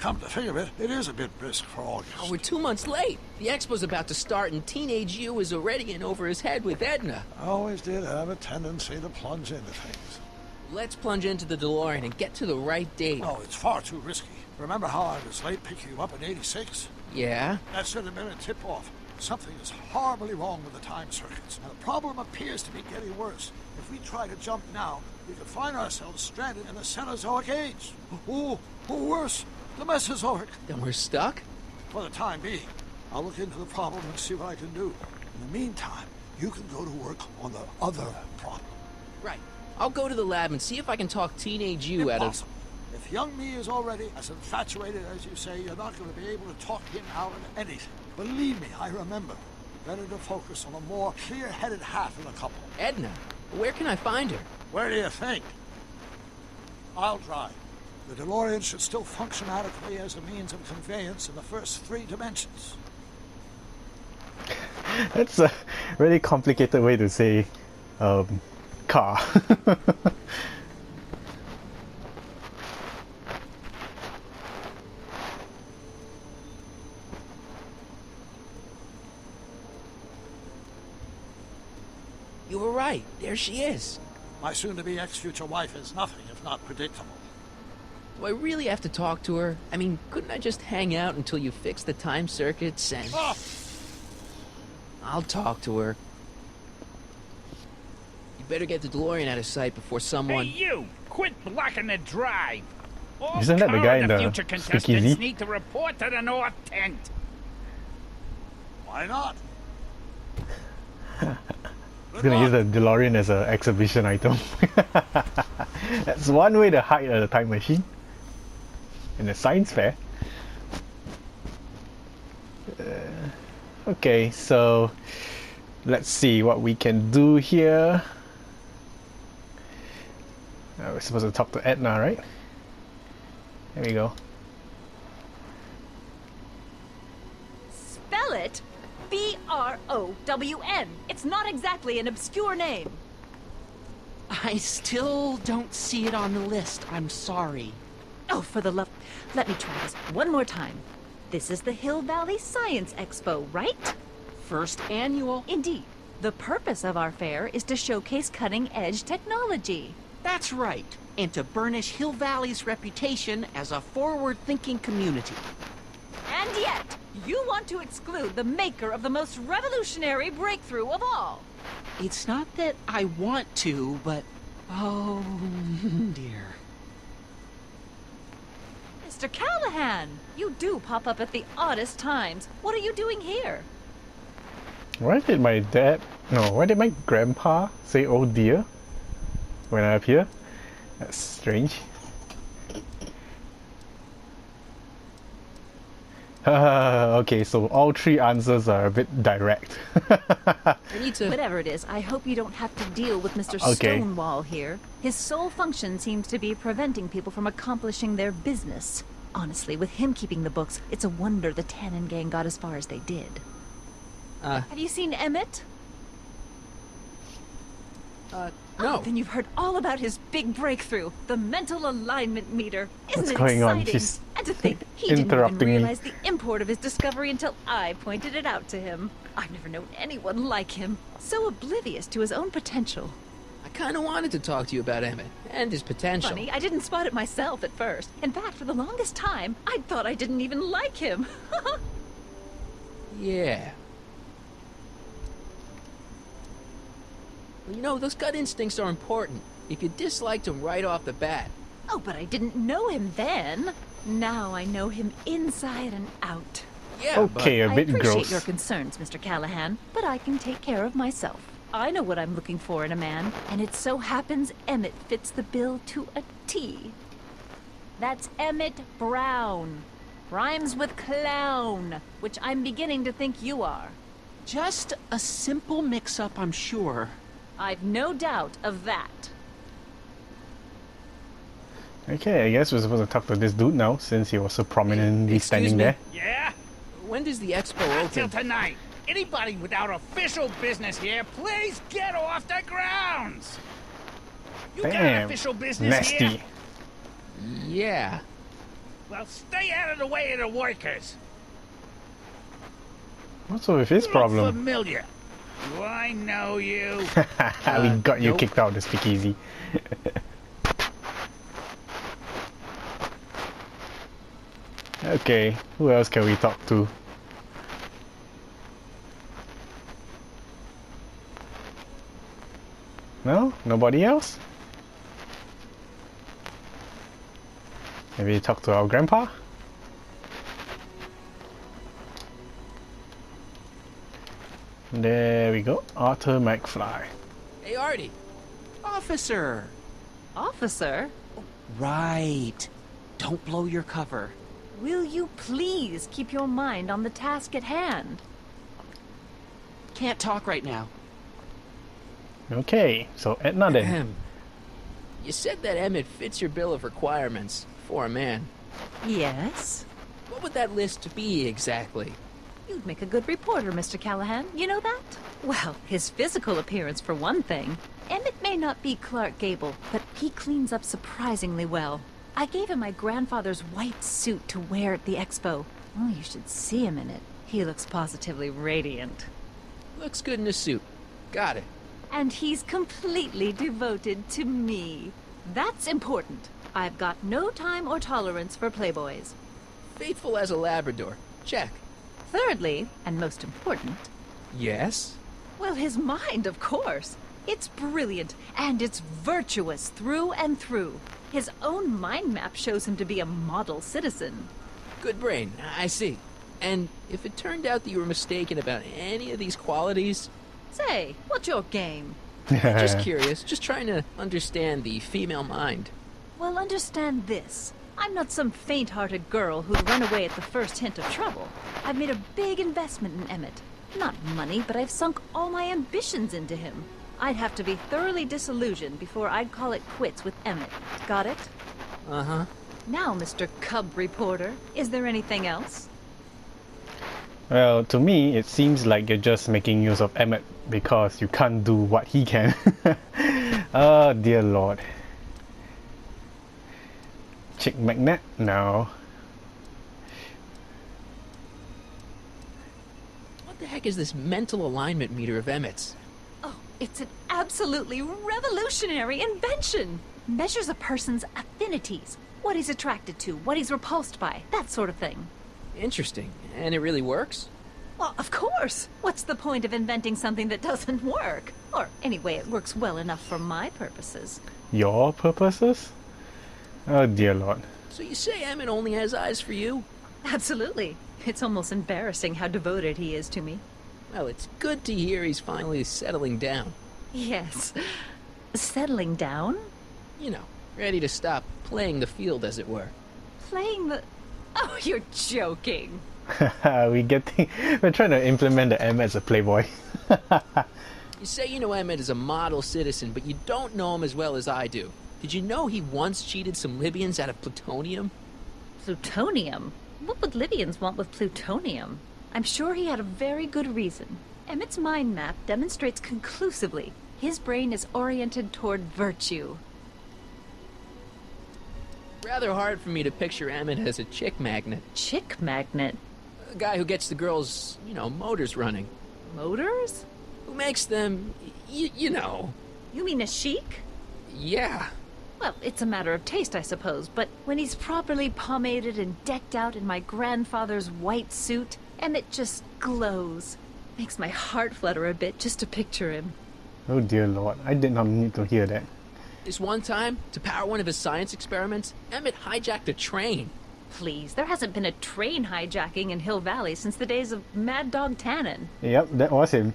Speaker 10: Come to think of it, it is a bit brisk for August.
Speaker 2: Oh, we're 2 months late. The expo's about to start and Teenage You is already in over his head with Edna.
Speaker 10: I always did have a tendency to plunge into things.
Speaker 2: Let's plunge into the DeLorean and get to the right date.
Speaker 10: Oh, it's far too risky. Remember how I was late picking you up in '86?
Speaker 2: Yeah?
Speaker 10: That should have been a tip-off. Something is horribly wrong with the time circuits, and the problem appears to be getting worse. If we try to jump now, we could find ourselves stranded in the Cenozoic age. Or worse, the Mesozoic.
Speaker 2: Then we're stuck?
Speaker 10: For the time being. I'll look into the problem and see what I can do. In the meantime, you can go to work on the other problem.
Speaker 2: Right. I'll go to the lab and see if I can talk Teenage You out of...
Speaker 10: If young me is already as infatuated as you say, you're not going to be able to talk him out of anything. Believe me, I remember. Better to focus on a more clear-headed half of the couple.
Speaker 2: Edna, where can I find her?
Speaker 10: Where do you think? I'll drive. The DeLorean should still function adequately as a means of conveyance in the first 3 dimensions.
Speaker 1: That's a really complicated way to say car.
Speaker 2: You were right. There she is.
Speaker 10: My soon-to-be ex-future wife is nothing if not predictable.
Speaker 2: Do I really have to talk to her? I mean, couldn't I just hang out until you fix the time circuits and...
Speaker 10: Oh.
Speaker 2: I'll talk to her. You better get the DeLorean out of sight before someone...
Speaker 9: Hey, you! Quit blocking the drive! All
Speaker 1: Isn't that the guy in the
Speaker 9: future contestants
Speaker 1: speakeasy?
Speaker 9: need to report to the North Tent.
Speaker 10: Why not?
Speaker 1: He's gonna use the DeLorean as an exhibition item. That's one way to hide a time machine in a science fair. Okay, so let's see what we can do here. We're supposed to talk to Edna, right? There we go.
Speaker 14: Spell it B-R-O-W-N. It's not exactly an obscure name.
Speaker 15: I still don't see it on the list. I'm sorry.
Speaker 14: Oh, for the love... Let me try this one more time. This is the Hill Valley Science Expo, right?
Speaker 15: First annual.
Speaker 14: Indeed. The purpose of our fair is to showcase cutting-edge technology.
Speaker 15: That's right. And to burnish Hill Valley's reputation as a forward-thinking community.
Speaker 14: And yet, you want to exclude the maker of the most revolutionary breakthrough of all.
Speaker 15: It's not that I want to, but... oh, dear.
Speaker 14: Mr. Callahan, you do pop up at the oddest times. What are you doing here?
Speaker 1: Why did my dad... No, why did my grandpa say oh dear when I appear? That's strange. Okay, so all 3 answers are a bit direct.
Speaker 14: I need to... Whatever it is, I hope you don't have to deal with Mr.
Speaker 1: Okay.
Speaker 14: Stonewall here. His sole function seems to be preventing people from accomplishing their business. Honestly, with him keeping the books, it's a wonder the Tannen gang got as far as they did. Have you seen Emmett?
Speaker 2: No.
Speaker 14: Oh, then you've heard all about his big breakthrough, the mental alignment meter. Isn't
Speaker 1: What's
Speaker 14: it
Speaker 1: going on?
Speaker 14: exciting?
Speaker 1: She's
Speaker 14: And to think, he didn't even
Speaker 1: interrupting me.
Speaker 14: realize the import of his discovery until I pointed it out to him. I've never known anyone like him. So oblivious to his own potential.
Speaker 2: I kind of wanted to talk to you about Emmett and his potential.
Speaker 14: Funny, I didn't spot it myself at first. In fact, for the longest time, I thought I didn't even like him.
Speaker 2: Yeah. Well, you know, those gut instincts are important. If you disliked him right off the bat.
Speaker 14: Oh, but I didn't know him then. Now I know him inside and out.
Speaker 2: Yeah,
Speaker 1: okay, a
Speaker 14: I
Speaker 1: bit
Speaker 14: appreciate
Speaker 1: gross.
Speaker 14: your concerns, Mr. Callahan, but I can take care of myself. I know what I'm looking for in a man, and it so happens Emmett fits the bill to a T. That's Emmett Brown. Rhymes with clown, which I'm beginning to think you are.
Speaker 15: Just a simple mix-up, I'm sure.
Speaker 14: I've no doubt of that.
Speaker 1: Okay, I guess we're supposed to talk to this dude now, since he was so prominently standing there.
Speaker 9: Yeah?
Speaker 2: When does the expo
Speaker 9: Until
Speaker 2: open?
Speaker 9: tonight. Anybody without official business here, please get off the grounds! You got
Speaker 1: Damn,
Speaker 9: official business
Speaker 1: nasty.
Speaker 9: here?
Speaker 2: Yeah.
Speaker 9: Well, stay out of the way of the workers.
Speaker 1: What's up with his
Speaker 9: You look
Speaker 1: problem?
Speaker 9: familiar. Do I know you?
Speaker 1: We got you
Speaker 2: nope.
Speaker 1: kicked out of the speakeasy. Okay, who else can we talk to? No? Nobody else? Maybe talk to our grandpa? There we go, Arthur McFly.
Speaker 2: Hey, Artie.
Speaker 15: Officer!
Speaker 14: Officer,
Speaker 15: Right. Don't blow your cover.
Speaker 14: will you please keep your mind on the task at hand?
Speaker 15: Can't talk right now.
Speaker 1: Okay, so Edna then.
Speaker 2: Ahem. You said that Emmett fits your bill of requirements for a man.
Speaker 14: Yes?
Speaker 2: What would that list be exactly?
Speaker 14: You'd make a good reporter, Mr. Callahan. You know that? Well, his physical appearance for one thing. Emmett may not be Clark Gable, but he cleans up surprisingly well. I gave him my grandfather's white suit to wear at the expo. Oh, you should see him in it. He looks positively radiant.
Speaker 2: Looks good in a suit. Got it.
Speaker 14: And he's completely devoted to me. That's important. I've got no time or tolerance for playboys.
Speaker 2: Faithful as a Labrador. Check.
Speaker 14: Thirdly, and most important,
Speaker 2: Yes?
Speaker 14: well, his mind, of course. It's brilliant, and it's virtuous through and through. His own mind map shows him to be a model citizen.
Speaker 2: Good brain. I see. And if it turned out that you were mistaken about any of these qualities,
Speaker 14: Say, what's your game?
Speaker 2: just curious, just trying to understand the female mind.
Speaker 14: Well, understand this. I'm not some faint-hearted girl who'd run away at the first hint of trouble. I've made a big investment in Emmett. Not money, but I've sunk all my ambitions into him. I'd have to be thoroughly disillusioned before I'd call it quits with Emmett. Got it?
Speaker 2: Uh-huh.
Speaker 14: Now, Mr. Cub Reporter, is there anything else?
Speaker 1: Well, to me, it seems like you're just making use of Emmett because you can't do what he can. Oh, dear lord. Chick magnet? No.
Speaker 2: What the heck is this mental alignment meter of Emmett's?
Speaker 14: Oh, it's an absolutely revolutionary invention! Measures a person's affinities, what he's attracted to, what he's repulsed by, that sort of thing.
Speaker 2: Interesting. And it really works?
Speaker 14: Well, of course! What's the point of inventing something that doesn't work? Or, anyway, it works well enough for my purposes.
Speaker 1: Your purposes? Oh, dear lord.
Speaker 2: So you say Emmett only has eyes for you?
Speaker 14: Absolutely. It's almost embarrassing how devoted he is to me.
Speaker 2: Well, it's good to hear he's finally settling down.
Speaker 14: Yes. Settling down?
Speaker 2: You know, ready to stop playing the field, as it were.
Speaker 14: Playing the... Oh, you're joking.
Speaker 1: We're trying to implement the Emmett as a playboy.
Speaker 2: You say you know Emmett is a model citizen, but you don't know him as well as I do. Did you know he once cheated some Libyans out of plutonium?
Speaker 14: Plutonium? What would Libyans want with plutonium? I'm sure he had a very good reason. Emmett's mind map demonstrates conclusively his brain is oriented toward virtue.
Speaker 2: Rather hard for me to picture Emmett as a chick magnet.
Speaker 14: Chick magnet?
Speaker 2: A guy who gets the girls, motors running.
Speaker 14: Motors?
Speaker 2: Who makes them, you know.
Speaker 14: You mean a chic?
Speaker 2: Yeah.
Speaker 14: Well, it's a matter of taste, I suppose, but when he's properly pomaded and decked out in my grandfather's white suit, Emmett just glows. Makes my heart flutter a bit just to picture him.
Speaker 1: Oh dear lord, I did not need to hear that.
Speaker 2: This one time, to power one of his science experiments, Emmett hijacked a train.
Speaker 14: Please, there hasn't been a train hijacking in Hill Valley since the days of Mad Dog Tannen.
Speaker 1: Yep, that was him.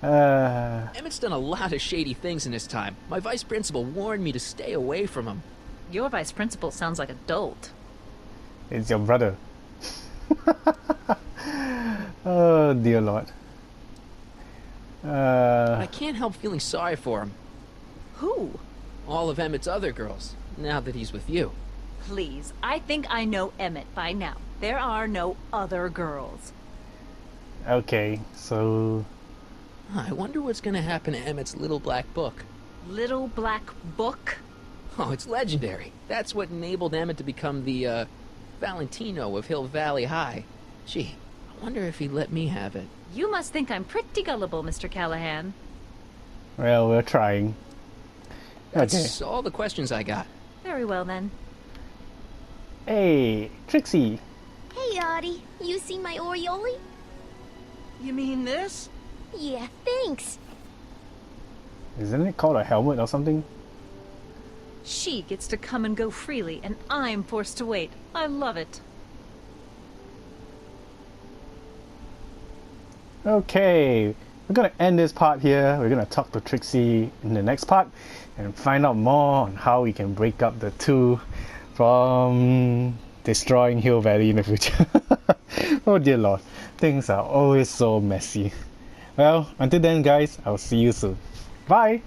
Speaker 2: Emmett's done a lot of shady things in his time. My vice principal warned me to stay away from him.
Speaker 14: Your vice principal sounds like a dolt.
Speaker 1: It's your brother. Oh dear Lord.
Speaker 2: I can't help feeling sorry for him.
Speaker 14: Who?
Speaker 2: All of Emmett's other girls, now that he's with you.
Speaker 14: Please, I think I know Emmett by now. There are no other girls.
Speaker 1: Okay, so...
Speaker 2: I wonder what's gonna happen to Emmett's little black book.
Speaker 14: Little black book?
Speaker 2: Oh, it's legendary. That's what enabled Emmett to become the, Valentino of Hill Valley High. Gee, I wonder if he'd let me have it.
Speaker 14: You must think I'm pretty gullible, Mr. Callahan.
Speaker 1: Well, we're trying.
Speaker 2: That's all the questions I got.
Speaker 14: Very well, then.
Speaker 1: Hey, Trixie.
Speaker 16: Hey, Audie. You see my Oriole?
Speaker 15: You mean this?
Speaker 16: Yeah, thanks.
Speaker 1: Isn't it called a helmet or something?
Speaker 14: She gets to come and go freely, and I'm forced to wait. I love it.
Speaker 1: Okay, we're gonna end this part here. We're gonna talk to Trixie in the next part and find out more on how we can break up the two from destroying Hill Valley in the future. Oh dear Lord, things are always so messy. Well, until then guys, I'll see you soon. Bye!